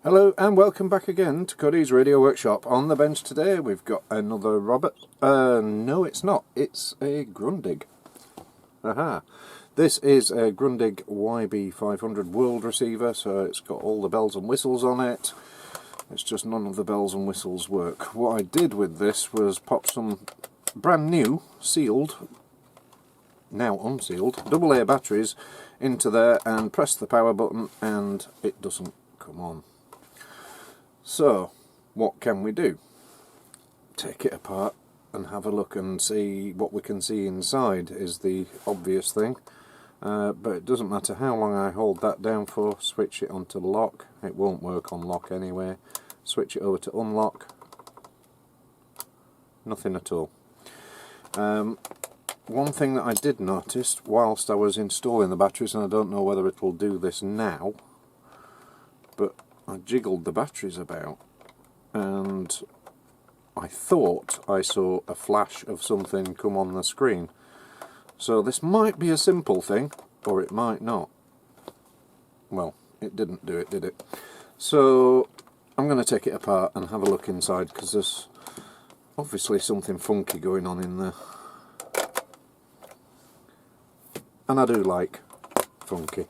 Hello and welcome back again to Cuddy's Radio Workshop. On the bench today we've got another Robert. No it's not, it's a Grundig. Aha! This is a Grundig YB500 world receiver, so it's got all the bells and whistles on it. It's just none of the bells and whistles work. What I did with this was pop some brand new, sealed, now unsealed, AA batteries into there and press the power button and it doesn't come on. So, what can we do? Take it apart and have a look and see what we can see inside is the obvious thing. But it doesn't matter how long I hold that down for. Switch it onto lock. It won't work on lock anyway. Switch it over to unlock. Nothing at all. One thing that I did notice whilst I was installing the batteries, and I don't know whether it will do this now, but I jiggled the batteries about and I thought I saw a flash of something come on the screen. So this might be a simple thing, or it might not. Well, it didn't do it, did it? So I'm going to take it apart and have a look inside, because there's obviously something funky going on in there. And I do like funky.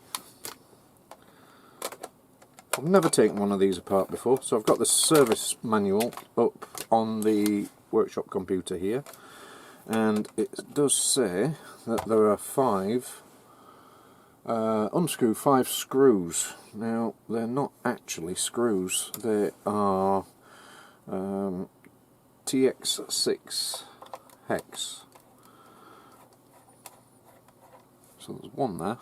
I've never taken one of these apart before, so I've got the service manual up on the workshop computer here, and it does say that there are unscrew 5 screws. Now they're not actually screws, they are TX6 hex. So there's one there.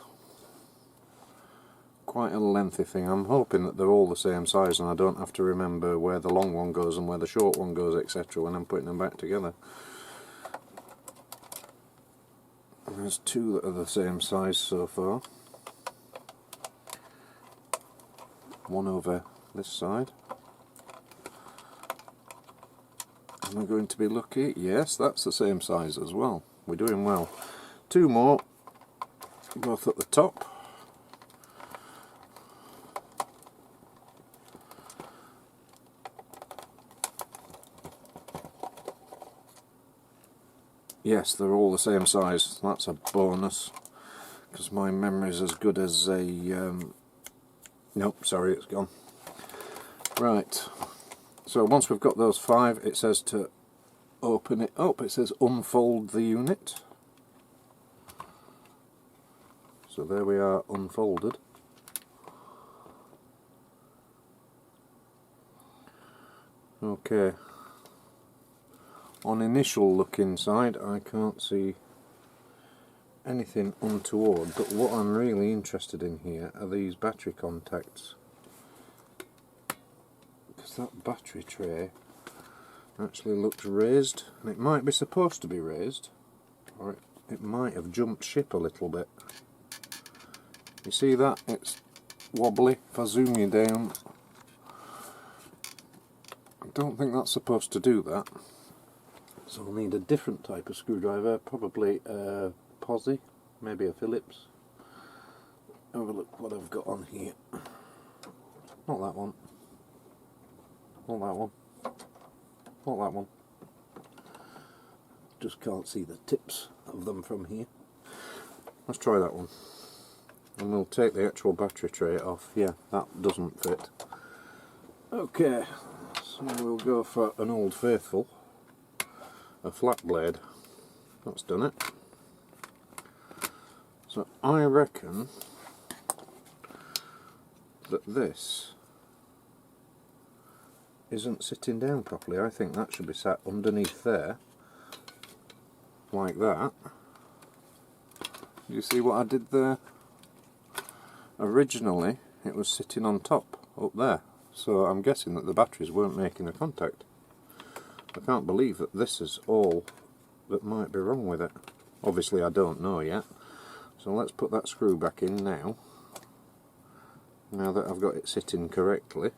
Quite a lengthy thing. I'm hoping that they're all the same size and I don't have to remember where the long one goes and where the short one goes, etc. when I'm putting them back together. And there's 2 that are the same size so far. One over this side. Am I going to be lucky? Yes, that's the same size as well. We're doing well. 2 more, both at the top. Yes, they're all the same size. That's a bonus, because my memory is as good as a... nope, sorry, it's gone. Right, so once we've got those 5, it says to open it up. It says unfold the unit. So there we are, unfolded. Okay. On initial look inside, I can't see anything untoward, but what I'm really interested in here are these battery contacts, because that battery tray actually looks raised, and it might be supposed to be raised, or it might have jumped ship a little bit. You see that? It's wobbly. If I zoom you down, I don't think that's supposed to do that. So I'll need a different type of screwdriver, probably a Posi, maybe a Phillips. Have a look what I've got on here. Not that one. Not that one. Not that one. Just can't see the tips of them from here. Let's try that one. And we'll take the actual battery tray off. Yeah, that doesn't fit. Okay, so we'll go for an Old Faithful. A flat blade. That's done it. So I reckon that this isn't sitting down properly. I think that should be sat underneath there, like that. You see what I did there? Originally it was sitting on top, up there. So I'm guessing that the batteries weren't making a contact. I can't believe that this is all that might be wrong with it. Obviously I don't know yet. So let's put that screw back in now. Now that I've got it sitting correctly.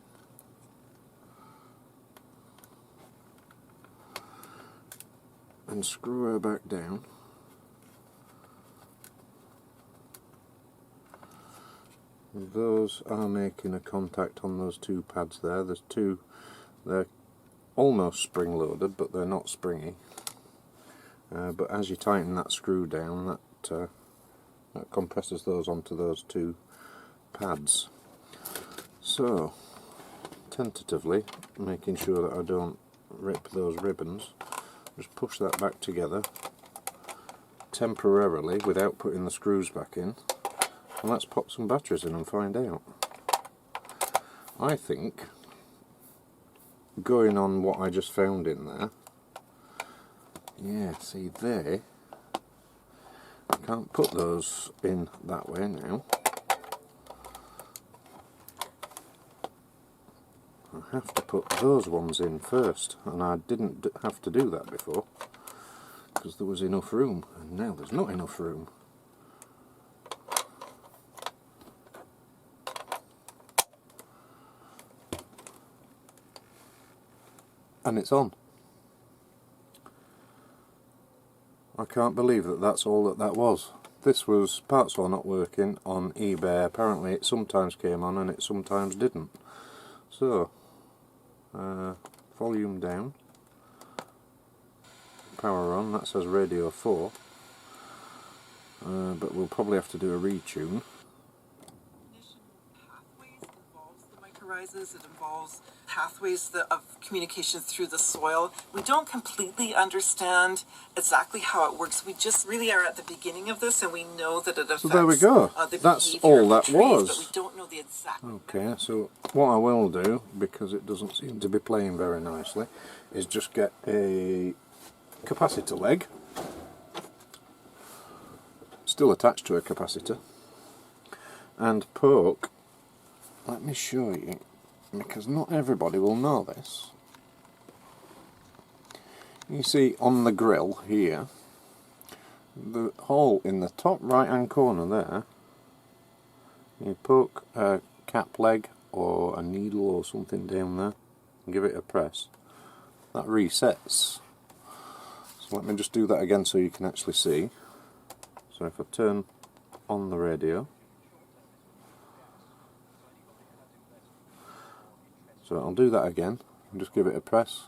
And screw her back down. those are making a contact on those two pads there. There's two, they're almost spring loaded, but they're not springy. But as you tighten that screw down, that compresses those onto those two pads. So, tentatively, making sure that I don't rip those ribbons, just push that back together temporarily without putting the screws back in, and let's pop some batteries in and find out. I think, going on what I just found in there, yeah, see there, I can't put those in that way now. I have to put those ones in first, and I didn't have to do that before because there was enough room, and now there's not enough room. And it's on. I can't believe that that's all that was. This was parts were not working on eBay. Apparently it sometimes came on and it sometimes didn't. So, volume down, power on, that says radio 4, but we'll probably have to do a retune. It involves pathways of communication through the soil. We don't completely understand exactly how it works. We just really are at the beginning of this, and we know that it affects. So there we go. That's all that was. But we don't know the exact. Okay, so what I will do, because it doesn't seem to be playing very nicely, is just get a capacitor leg, still attached to a capacitor, and poke. Let me show you, because not everybody will know this. You see on the grill here, the hole in the top right hand corner there, you poke a cap leg or a needle or something down there and give it a press. That resets. So let me just do that again so you can actually see. So if I turn on the radio, so I'll do that again and just give it a press.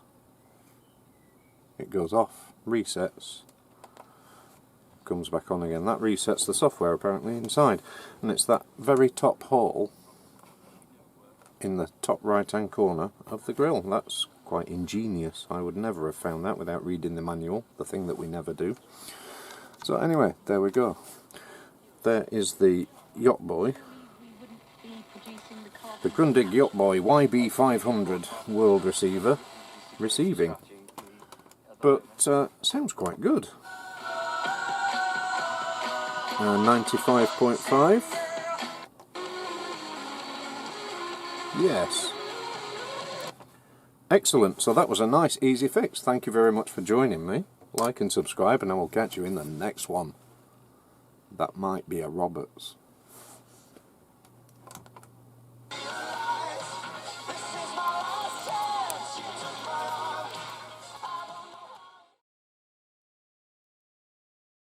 It goes off, resets, comes back on again. That resets the software apparently inside, and it's that very top hole in the top right hand corner of the grill. That's quite ingenious. I would never have found that without reading the manual, the thing that we never do. So anyway, there we go. There is the Yacht Boy. The Grundig Yacht Boy YB500 world receiver receiving, but sounds quite good. 95.5. Yes. Excellent. So that was a nice easy fix. Thank you very much for joining me. Like and subscribe, and I will catch you in the next one. That might be a Roberts.